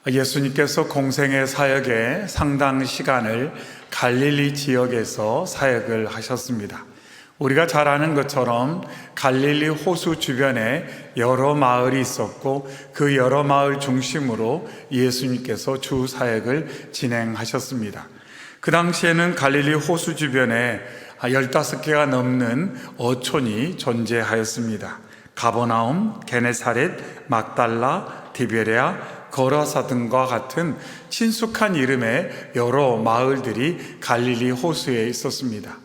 예수님께서 공생의 사역의 상당 시간을 갈릴리 지역에서 사역을 하셨습니다. 우리가 잘 아는 것처럼 갈릴리 호수 주변에 여러 마을이 있었고 그 여러 마을 중심으로 예수님께서 주 사역을 진행하셨습니다. 그 당시에는 갈릴리 호수 주변에 15개가 넘는 어촌이 존재하였습니다. 가버나움, 게네사렛, 막달라, 디베레아, 거라사 등과 같은 친숙한 이름의 여러 마을들이 갈릴리 호수에 있었습니다.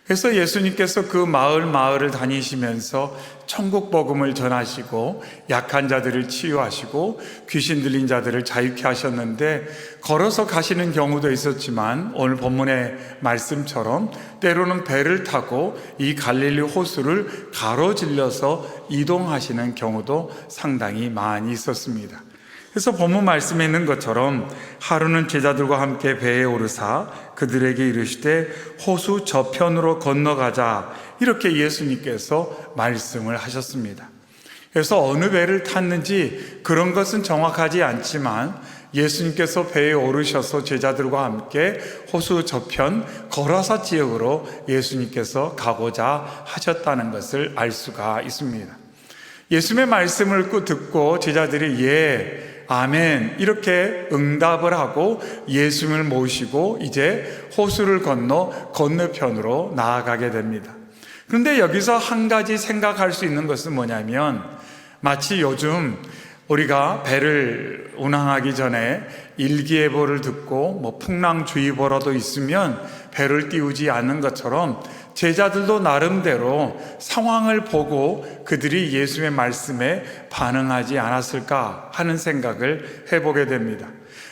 그래서 예수님께서 그 마을을 다니시면서 천국 복음을 전하시고 약한 자들을 치유하시고 귀신 들린 자들을 자유케 하셨는데 걸어서 가시는 경우도 있었지만 오늘 본문의 말씀처럼 때로는 배를 타고 이 갈릴리 호수를 가로질러서 이동하시는 경우도 상당히 많이 있었습니다. 그래서 본문 말씀에 있는 것처럼 하루는 제자들과 함께 배에 오르사 그들에게 이르시되 호수 저편으로 건너가자, 이렇게 예수님께서 말씀을 하셨습니다. 그래서 어느 배를 탔는지 그런 것은 정확하지 않지만 예수님께서 배에 오르셔서 제자들과 함께 호수 저편 거라사 지역으로 예수님께서 가고자 하셨다는 것을 알 수가 있습니다. 예수님의 말씀을 듣고 제자들이 예, 아멘 이렇게 응답을 하고 예수님을 모시고 이제 호수를 건너 건너편으로 나아가게 됩니다. 그런데 여기서 한 가지 생각할 수 있는 것은 뭐냐면, 마치 요즘 우리가 배를 운항하기 전에 일기예보를 듣고 풍랑주의보라도 있으면 배를 띄우지 않는 것처럼 제자들도 나름대로 상황을 보고 그들이 예수님의 말씀에 반응하지 않았을까 하는 생각을 해보게 됩니다.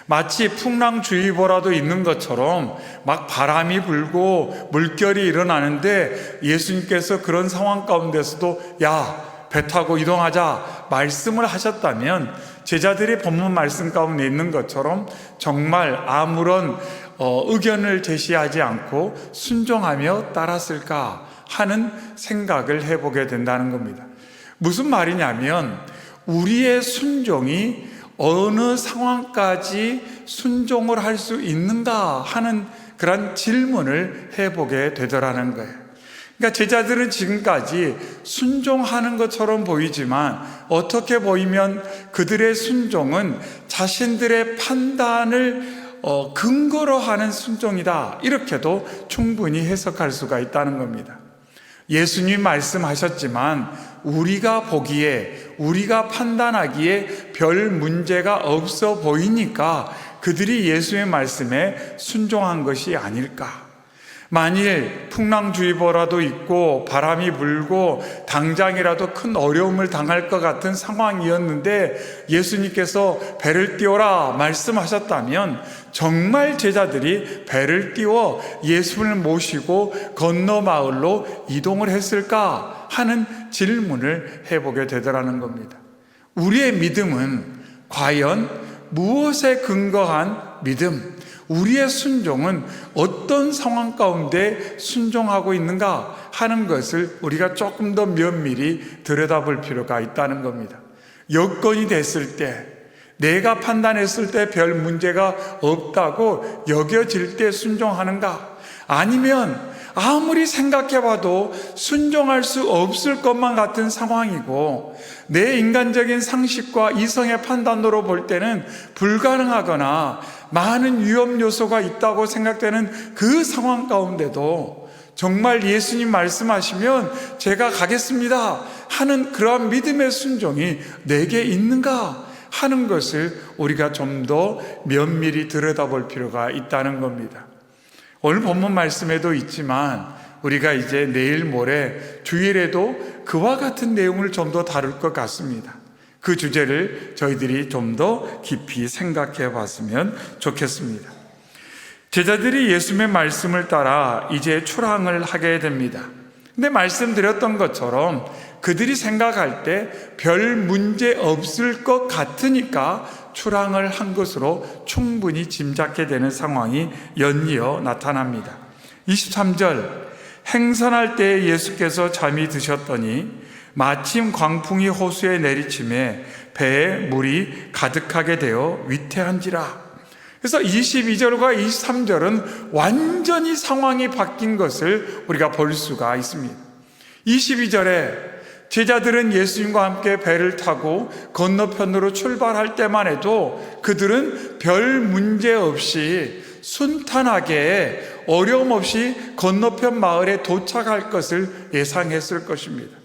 마치 풍랑주의보라도 있는 것처럼 막 바람이 불고 물결이 일어나는데 예수님께서 그런 상황 가운데서도 야, 배 타고 이동하자 말씀을 하셨다면 제자들이 본문 말씀 가운데 있는 것처럼 정말 아무런 의견을 제시하지 않고 순종하며 따랐을까 하는 생각을 해보게 된다는 겁니다. 무슨 말이냐면 우리의 순종이 어느 상황까지 순종을 할 수 있는가 하는 그런 질문을 해보게 되더라는 거예요. 그러니까 제자들은 지금까지 순종하는 것처럼 보이지만 어떻게 보이면 그들의 순종은 자신들의 판단을 근거로 하는 순종이다, 이렇게도 충분히 해석할 수가 있다는 겁니다. 예수님 말씀하셨지만 우리가 보기에, 우리가 판단하기에 별 문제가 없어 보이니까 그들이 예수의 말씀에 순종한 것이 아닐까. 만일 풍랑주의보라도 있고 바람이 불고 당장이라도 큰 어려움을 당할 것 같은 상황이었는데 예수님께서 배를 띄워라 말씀하셨다면 정말 제자들이 배를 띄워 예수를 모시고 건너 마을로 이동을 했을까 하는 질문을 해보게 되더라는 겁니다. 우리의 믿음은 과연 무엇에 근거한 믿음, 우리의 순종은 어떤 상황 가운데 순종하고 있는가 하는 것을 우리가 조금 더 면밀히 들여다볼 필요가 있다는 겁니다. 여건이 됐을 때, 내가 판단했을 때 별 문제가 없다고 여겨질 때 순종하는가? 아니면 아무리 생각해봐도 순종할 수 없을 것만 같은 상황이고 내 인간적인 상식과 이성의 판단으로 볼 때는 불가능하거나 많은 위험 요소가 있다고 생각되는 그 상황 가운데도 정말 예수님 말씀하시면 제가 가겠습니다 하는 그러한 믿음의 순종이 내게 있는가 하는 것을 우리가 좀 더 면밀히 들여다볼 필요가 있다는 겁니다. 오늘 본문 말씀에도 있지만 우리가 이제 내일 모레 주일에도 그와 같은 내용을 좀 더 다룰 것 같습니다. 그 주제를 저희들이 좀 더 깊이 생각해 봤으면 좋겠습니다. 제자들이 예수님의 말씀을 따라 이제 출항을 하게 됩니다. 근데 말씀드렸던 것처럼 그들이 생각할 때 별 문제 없을 것 같으니까 출항을 한 것으로 충분히 짐작게 되는 상황이 연이어 나타납니다. 23절, 행선할 때에 예수께서 잠이 드셨더니 마침 광풍이 호수에 내리침에 배에 물이 가득하게 되어 위태한지라. 그래서 22절과 23절은 완전히 상황이 바뀐 것을 우리가 볼 수가 있습니다. 22절에 제자들은 예수님과 함께 배를 타고 건너편으로 출발할 때만 해도 그들은 별 문제 없이 순탄하게 어려움 없이 건너편 마을에 도착할 것을 예상했을 것입니다.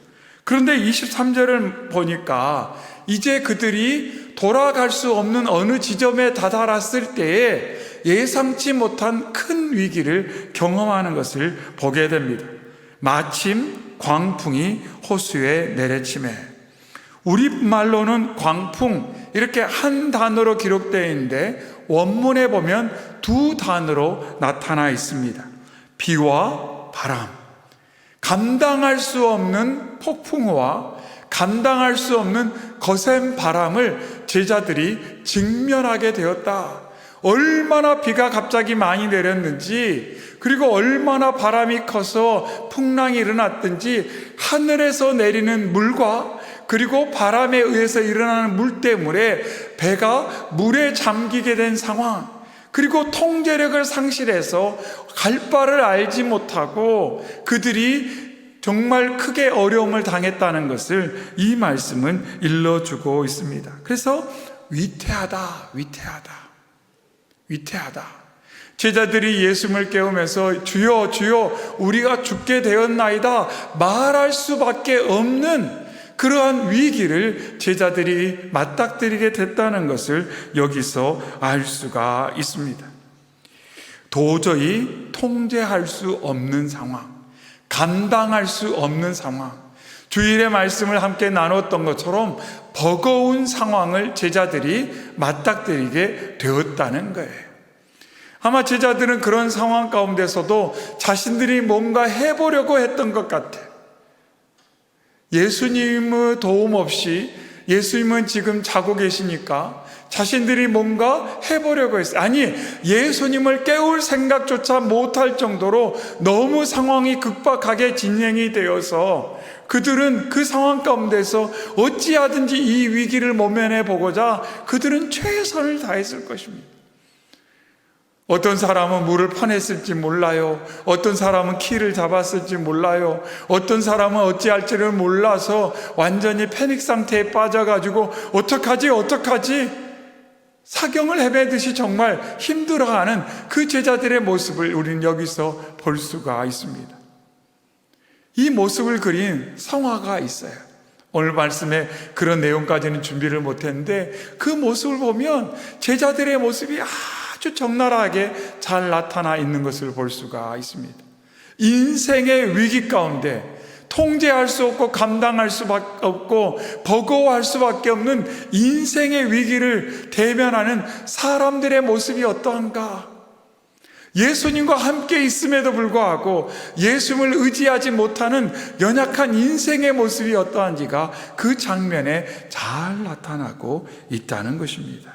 그런데 23절을 보니까 이제 그들이 돌아갈 수 없는 어느 지점에 다다랐을 때에 예상치 못한 큰 위기를 경험하는 것을 보게 됩니다. 마침 광풍이 호수에 내리치매. 우리말로는 광풍 이렇게 한 단어로 기록되어 있는데 원문에 보면 두 단어로 나타나 있습니다. 비와 바람. 감당할 수 없는 폭풍우와 감당할 수 없는 거센 바람을 제자들이 직면하게 되었다. 얼마나 비가 갑자기 많이 내렸는지, 그리고 얼마나 바람이 커서 풍랑이 일어났든지 하늘에서 내리는 물과 그리고 바람에 의해서 일어나는 물 때문에 배가 물에 잠기게 된 상황, 그리고 통제력을 상실해서 갈 바를 알지 못하고 그들이 정말 크게 어려움을 당했다는 것을 이 말씀은 일러주고 있습니다. 그래서 위태하다. 제자들이 예수님을 깨우면서 주여 주여 우리가 죽게 되었나이다 말할 수밖에 없는 그러한 위기를 제자들이 맞닥뜨리게 됐다는 것을 여기서 알 수가 있습니다. 도저히 통제할 수 없는 상황, 감당할 수 없는 상황, 주일의 말씀을 함께 나눴던 것처럼 버거운 상황을 제자들이 맞닥뜨리게 되었다는 거예요. 아마 제자들은 그런 상황 가운데서도 자신들이 뭔가 해보려고 했던 것 같아요. 예수님의 도움 없이, 예수님은 지금 자고 계시니까 자신들이 뭔가 해보려고 했어요. 아니, 예수님을 깨울 생각조차 못할 정도로 너무 상황이 급박하게 진행이 되어서 그들은 그 상황 가운데서 어찌하든지 이 위기를 모면해 보고자 그들은 최선을 다했을 것입니다. 어떤 사람은 물을 퍼냈을지 몰라요. 어떤 사람은 키를 잡았을지 몰라요. 어떤 사람은 어찌할지를 몰라서 완전히 패닉 상태에 빠져가지고 어떡하지? 사경을 헤매듯이 정말 힘들어하는 그 제자들의 모습을 우리는 여기서 볼 수가 있습니다. 이 모습을 그린 성화가 있어요. 오늘 말씀에 그런 내용까지는 준비를 못했는데 그 모습을 보면 제자들의 모습이 아주 적나라하게 잘 나타나 있는 것을 볼 수가 있습니다. 인생의 위기 가운데 통제할 수 없고 감당할 수밖에 없고 버거워할 수밖에 없는 인생의 위기를 대면하는 사람들의 모습이 어떠한가? 예수님과 함께 있음에도 불구하고 예수님을 의지하지 못하는 연약한 인생의 모습이 어떠한지가 그 장면에 잘 나타나고 있다는 것입니다.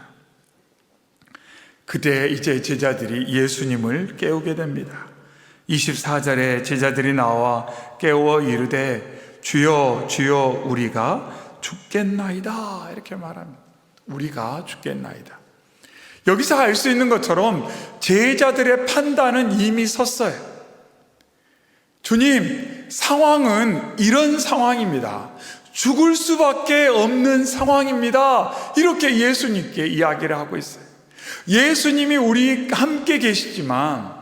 그때 이제 제자들이 예수님을 깨우게 됩니다. 24절에 제자들이 나와 깨워 이르되 주여 주여 우리가 죽겠나이다 이렇게 말합니다. 우리가 죽겠나이다. 여기서 알 수 있는 것처럼 제자들의 판단은 이미 섰어요. 주님, 상황은 이런 상황입니다. 죽을 수밖에 없는 상황입니다. 이렇게 예수님께 이야기를 하고 있어요. 예수님이 우리 함께 계시지만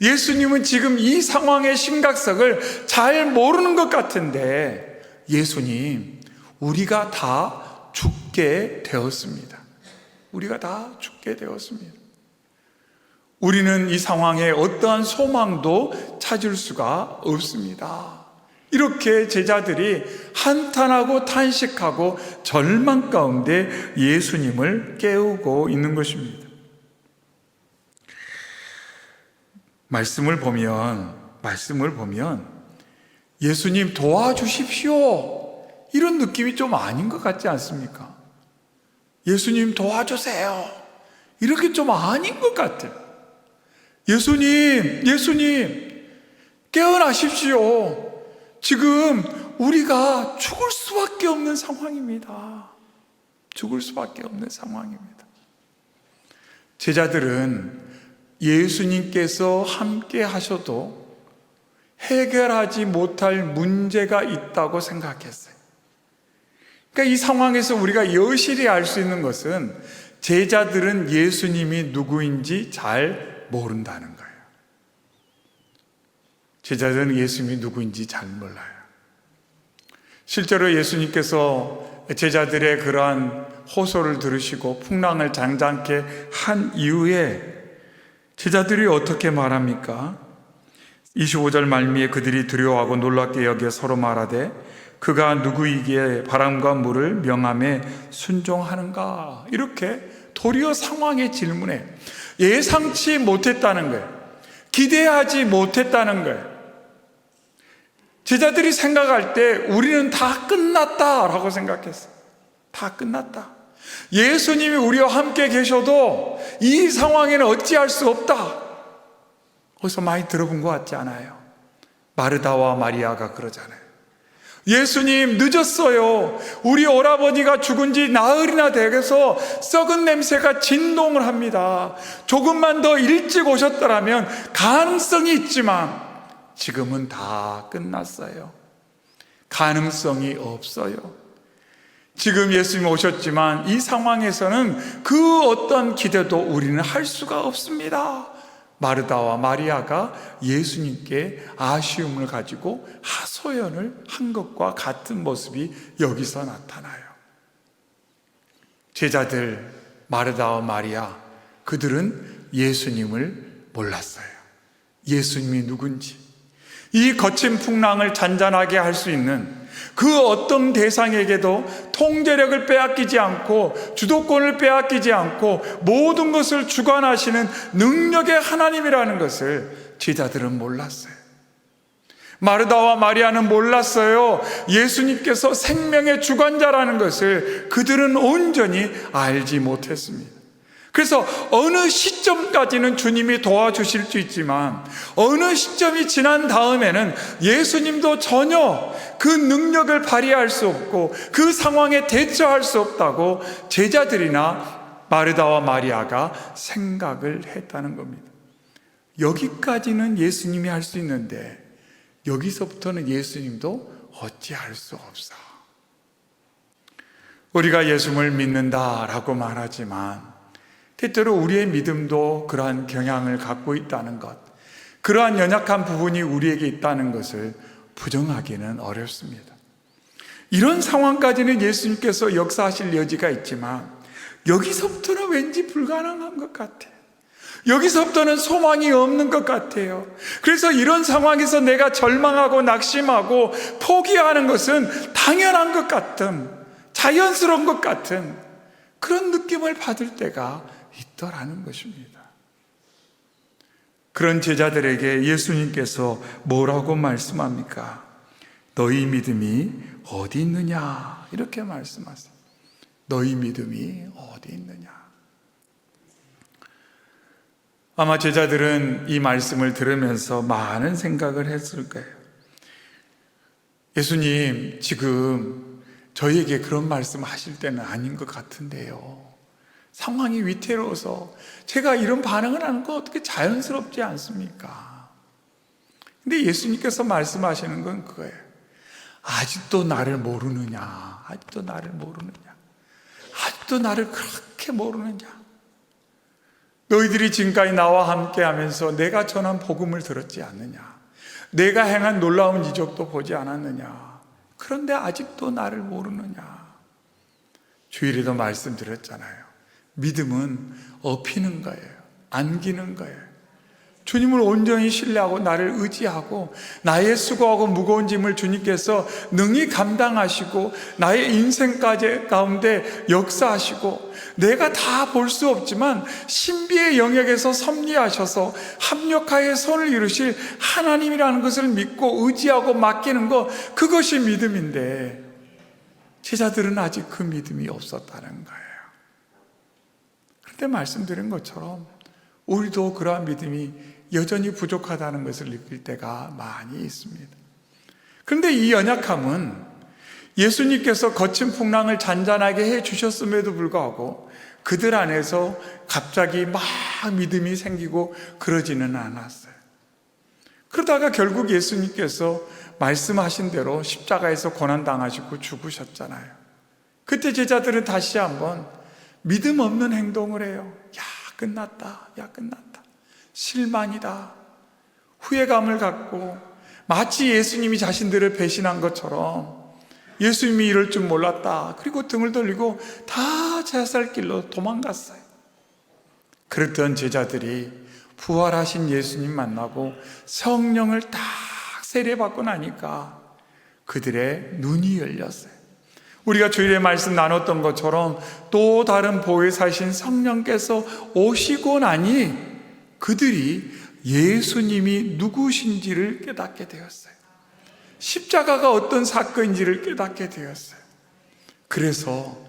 예수님은 지금 이 상황의 심각성을 잘 모르는 것 같은데 예수님, 우리가 다 죽게 되었습니다. 우리가 다 죽게 되었습니다. 우리는 이 상황에 어떠한 소망도 찾을 수가 없습니다. 이렇게 제자들이 한탄하고 탄식하고 절망 가운데 예수님을 깨우고 있는 것입니다. 말씀을 보면 예수님 도와주십시오 이런 느낌이 좀 아닌 것 같지 않습니까? 예수님 도와주세요 이렇게 좀 아닌 것 같아요. 예수님 깨어나십시오. 지금 우리가 죽을 수밖에 없는 상황입니다. 죽을 수밖에 없는 상황입니다. 제자들은 예수님께서 함께 하셔도 해결하지 못할 문제가 있다고 생각했어요. 그러니까 이 상황에서 우리가 여실히 알 수 있는 것은 제자들은 예수님이 누구인지 잘 모른다는 거예요. 제자들은 예수님이 누구인지 잘 몰라요. 실제로 예수님께서 제자들의 그러한 호소를 들으시고 풍랑을 잠잠케 한 이후에 제자들이 어떻게 말합니까? 25절 말미에 그들이 두려워하고 놀랍게 여겨 서로 말하되 그가 누구이기에 바람과 물을 명함에 순종하는가? 이렇게 도리어 상황의 질문에 예상치 못했다는 거예요. 기대하지 못했다는 거예요. 제자들이 생각할 때 우리는 다 끝났다라고 생각했어요. 다 끝났다. 예수님이 우리와 함께 계셔도 이 상황에는 어찌할 수 없다. 어디서 많이 들어본 것 같지 않아요? 마르다와 마리아가 그러잖아요. 예수님 늦었어요. 우리 오라버니가 죽은 지 나흘이나 돼서 썩은 냄새가 진동을 합니다. 조금만 더 일찍 오셨더라면 가능성이 있지만 지금은 다 끝났어요. 가능성이 없어요. 지금 예수님 오셨지만 이 상황에서는 그 어떤 기대도 우리는 할 수가 없습니다. 마르다와 마리아가 예수님께 아쉬움을 가지고 하소연을 한 것과 같은 모습이 여기서 나타나요. 제자들 마르다와 마리아, 그들은 예수님을 몰랐어요. 예수님이 누군지, 이 거친 풍랑을 잔잔하게 할 수 있는 그 어떤 대상에게도 통제력을 빼앗기지 않고 주도권을 빼앗기지 않고 모든 것을 주관하시는 능력의 하나님이라는 것을 제자들은 몰랐어요. 마르다와 마리아는 몰랐어요. 예수님께서 생명의 주관자라는 것을 그들은 온전히 알지 못했습니다. 그래서 어느 시점까지는 주님이 도와주실 수 있지만 어느 시점이 지난 다음에는 예수님도 전혀 그 능력을 발휘할 수 없고 그 상황에 대처할 수 없다고 제자들이나 마르다와 마리아가 생각을 했다는 겁니다. 여기까지는 예수님이 할 수 있는데 여기서부터는 예수님도 어찌할 수 없어. 우리가 예수님을 믿는다라고 말하지만 때때로 우리의 믿음도 그러한 경향을 갖고 있다는 것, 그러한 연약한 부분이 우리에게 있다는 것을 부정하기는 어렵습니다. 이런 상황까지는 예수님께서 역사하실 여지가 있지만 여기서부터는 왠지 불가능한 것 같아요. 여기서부터는 소망이 없는 것 같아요. 그래서 이런 상황에서 내가 절망하고 낙심하고 포기하는 것은 당연한 것 같은, 자연스러운 것 같은 그런 느낌을 받을 때가 있더라는 것입니다. 그런 제자들에게 예수님께서 뭐라고 말씀합니까? 너희 믿음이 어디 있느냐? 이렇게 말씀하세요. 너희 믿음이 어디 있느냐? 아마 제자들은 이 말씀을 들으면서 많은 생각을 했을 거예요. 예수님, 지금 저희에게 그런 말씀 하실 때는 아닌 것 같은데요. 상황이 위태로워서 제가 이런 반응을 하는 거 어떻게 자연스럽지 않습니까? 근데 예수님께서 말씀하시는 건 그거예요. 아직도 나를 모르느냐? 아직도 나를 모르느냐? 아직도 나를 그렇게 모르느냐? 너희들이 지금까지 나와 함께 하면서 내가 전한 복음을 들었지 않느냐? 내가 행한 놀라운 이적도 보지 않았느냐? 그런데 아직도 나를 모르느냐? 주일에도 말씀드렸잖아요. 믿음은 업히는 거예요. 안기는 거예요. 주님을 온전히 신뢰하고 나를 의지하고 나의 수고하고 무거운 짐을 주님께서 능히 감당하시고 나의 인생까지 가운데 역사하시고 내가 다 볼 수 없지만 신비의 영역에서 섭리하셔서 합력하여 선을 이루실 하나님이라는 것을 믿고 의지하고 맡기는 것, 그것이 믿음인데 제자들은 아직 그 믿음이 없었다는 거예요. 그런데 말씀드린 것처럼 우리도 그러한 믿음이 여전히 부족하다는 것을 느낄 때가 많이 있습니다. 그런데 이 연약함은 예수님께서 거친 풍랑을 잔잔하게 해 주셨음에도 불구하고 그들 안에서 갑자기 막 믿음이 생기고 그러지는 않았어요. 그러다가 결국 예수님께서 말씀하신 대로 십자가에서 고난당하시고 죽으셨잖아요. 그때 제자들은 다시 한번 믿음 없는 행동을 해요. 야, 끝났다. 야, 끝났다. 실망이다. 후회감을 갖고 마치 예수님이 자신들을 배신한 것처럼 예수님이 이럴 줄 몰랐다. 그리고 등을 돌리고 다 제살길로 도망갔어요. 그랬던 제자들이 부활하신 예수님 만나고 성령을 딱 세례받고 나니까 그들의 눈이 열렸어요. 우리가 주일에 말씀 나눴던 것처럼 또 다른 보혜사신 성령께서 오시고 나니 그들이 예수님이 누구신지를 깨닫게 되었어요. 십자가가 어떤 사건인지를 깨닫게 되었어요. 그래서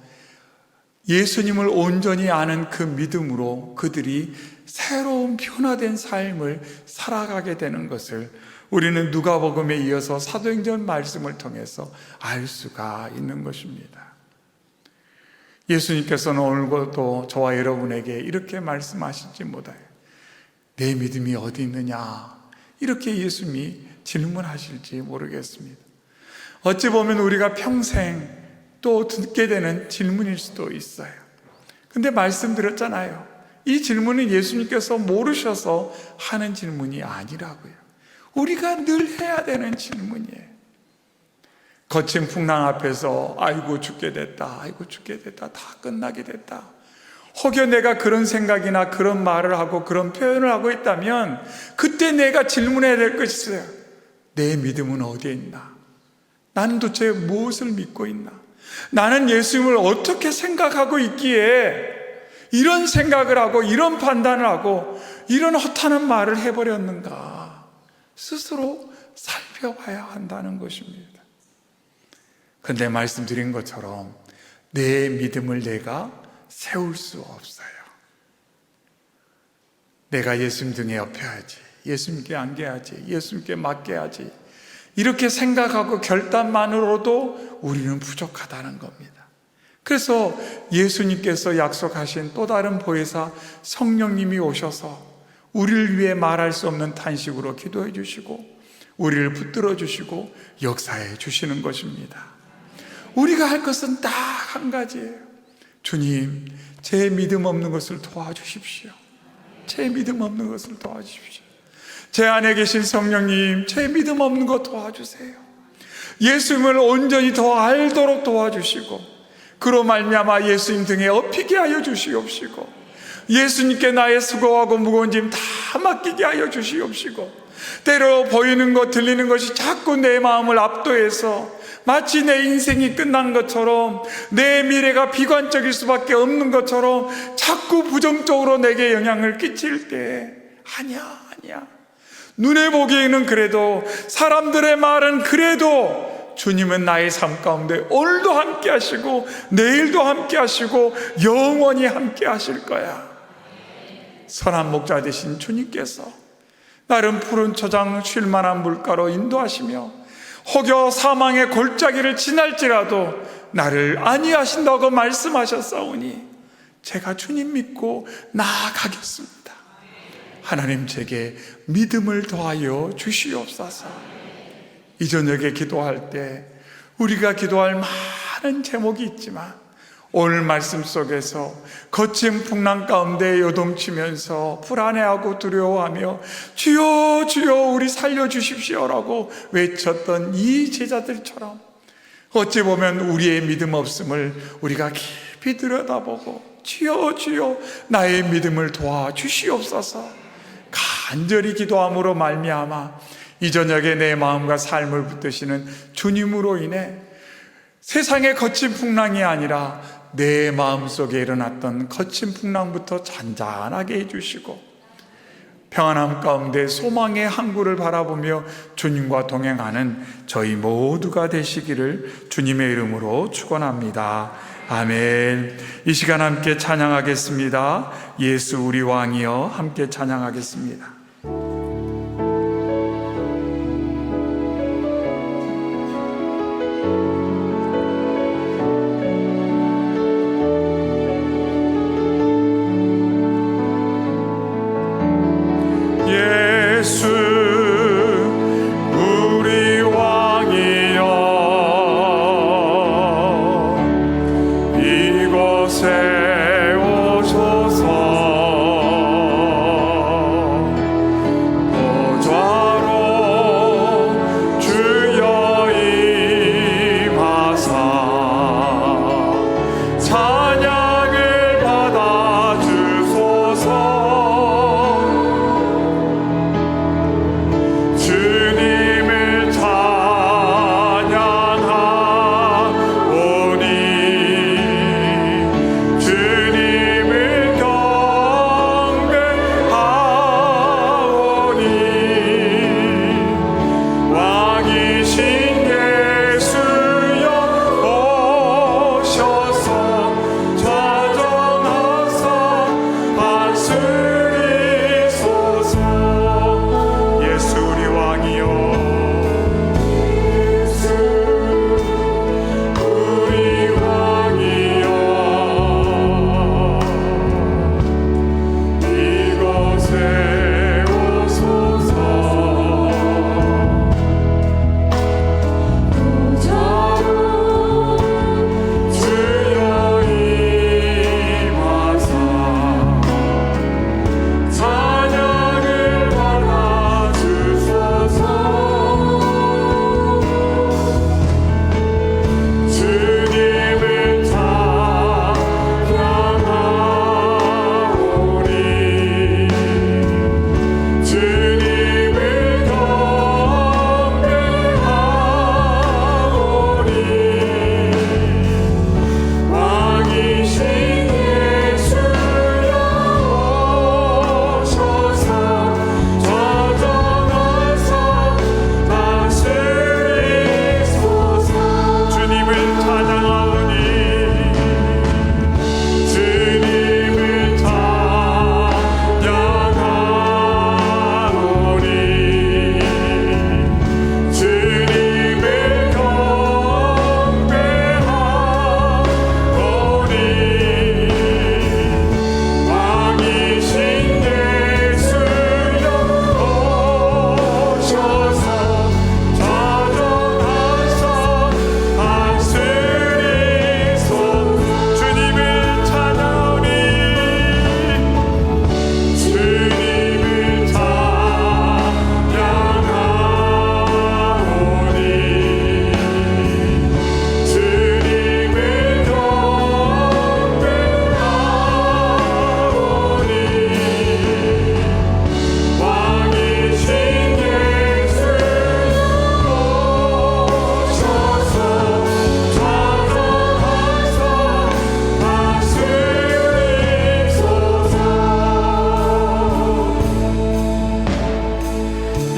예수님을 온전히 아는 그 믿음으로 그들이 새로운 변화된 삶을 살아가게 되는 것을 우리는 누가복음에 이어서 사도행전 말씀을 통해서 알 수가 있는 것입니다. 예수님께서는 오늘도 저와 여러분에게 이렇게 말씀하실지 못해요. 내 믿음이 어디 있느냐? 이렇게 예수님이 질문하실지 모르겠습니다. 어찌 보면 우리가 평생 또 듣게 되는 질문일 수도 있어요. 근데 말씀드렸잖아요. 이 질문은 예수님께서 모르셔서 하는 질문이 아니라고요. 우리가 늘 해야 되는 질문이에요. 거친 풍랑 앞에서 아이고 죽게 됐다, 아이고 죽게 됐다, 다 끝나게 됐다. 혹여 내가 그런 생각이나 그런 말을 하고 그런 표현을 하고 있다면 그때 내가 질문해야 될 것이 있어요. 내 믿음은 어디에 있나? 나는 도대체 무엇을 믿고 있나? 나는 예수님을 어떻게 생각하고 있기에 이런 생각을 하고 이런 판단을 하고 이런 허탄한 말을 해버렸는가? 스스로 살펴봐야 한다는 것입니다. 그런데 말씀드린 것처럼 내 믿음을 내가 세울 수 없어요. 내가 예수님 등에 업혀야지, 예수님께 안겨야지, 예수님께 맡겨야지, 이렇게 생각하고 결단만으로도 우리는 부족하다는 겁니다. 그래서 예수님께서 약속하신 또 다른 보혜사 성령님이 오셔서 우리를 위해 말할 수 없는 탄식으로 기도해 주시고 우리를 붙들어 주시고 역사해 주시는 것입니다. 우리가 할 것은 딱 한 가지예요. 주님, 제 믿음 없는 것을 도와주십시오. 제 믿음 없는 것을 도와주십시오. 제 안에 계신 성령님, 제 믿음 없는 것 도와주세요. 예수님을 온전히 더 알도록 도와주시고 그로 말미암아 예수님 등에 업히게 하여 주시옵시고 예수님께 나의 수고하고 무거운 짐 다 맡기게 하여 주시옵시고 때로 보이는 것 들리는 것이 자꾸 내 마음을 압도해서 마치 내 인생이 끝난 것처럼 내 미래가 비관적일 수밖에 없는 것처럼 자꾸 부정적으로 내게 영향을 끼칠 때 아니야 눈에 보기에는 그래도 사람들의 말은 그래도 주님은 나의 삶 가운데 오늘도 함께 하시고 내일도 함께 하시고 영원히 함께 하실 거야. 선한 목자 되신 주님께서 나름 푸른 초장 쉴 만한 물가로 인도하시며 혹여 사망의 골짜기를 지날지라도 나를 안위하신다고 말씀하셨사오니 제가 주님 믿고 나아가겠습니다. 하나님 제게 믿음을 더하여 주시옵소서. 이 저녁에 기도할 때 우리가 기도할 많은 제목이 있지만 오늘 말씀 속에서 거친 풍랑 가운데 요동치면서 불안해하고 두려워하며 주여 주여 우리 살려주십시오라고 외쳤던 이 제자들처럼 어찌 보면 우리의 믿음 없음을 우리가 깊이 들여다보고 주여 주여 나의 믿음을 도와주시옵소서 간절히 기도함으로 말미암아 이 저녁에 내 마음과 삶을 붙드시는 주님으로 인해 세상의 거친 풍랑이 아니라 내 마음속에 일어났던 거친 풍랑부터 잔잔하게 해주시고 평안함 가운데 소망의 항구를 바라보며 주님과 동행하는 저희 모두가 되시기를 주님의 이름으로 축원합니다. 아멘. 이 시간 함께 찬양하겠습니다. 예수 우리 왕이여 함께 찬양하겠습니다.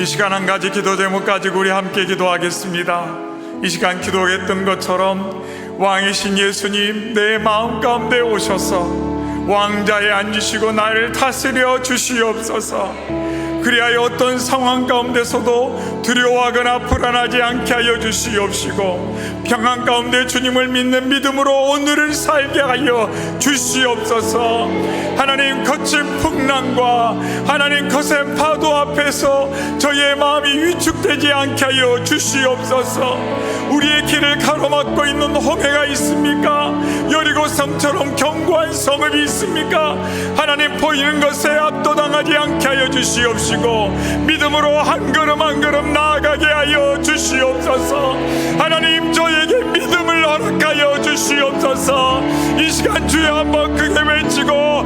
시간 한 가지 기도 제목 가지고 우리 함께 기도하겠습니다. 이 시간 기도했던 것처럼 왕이신 예수님, 내 마음 가운데 오셔서 왕자에 앉으시고 나를 다스려 주시옵소서. 그리하여 어떤 상황 가운데서도 두려워하거나 불안하지 않게 하여 주시옵시고, 평안 가운데 주님을 믿는 믿음으로 오늘을 살게 하여 주시옵소서. 하나님, 거친 풍랑과 하나님 거센 파도 앞에서 저희의 마음이 위축되지 않게 하여 주시옵소서. 우리의 길을 가로막고 있는 홍해가 있습니까? 여리고 성처럼 견고한 성읍이 있습니까? 하나님, 보이는 것에 압도당하지 않게 하여 주시옵시고, 믿음으로 한 걸음 한 걸음 나아가게 하여 주시옵소서. 하나님, 저에게 믿음을 허락하여 주시옵소서. 이 시간 주여 한번 크게 외치고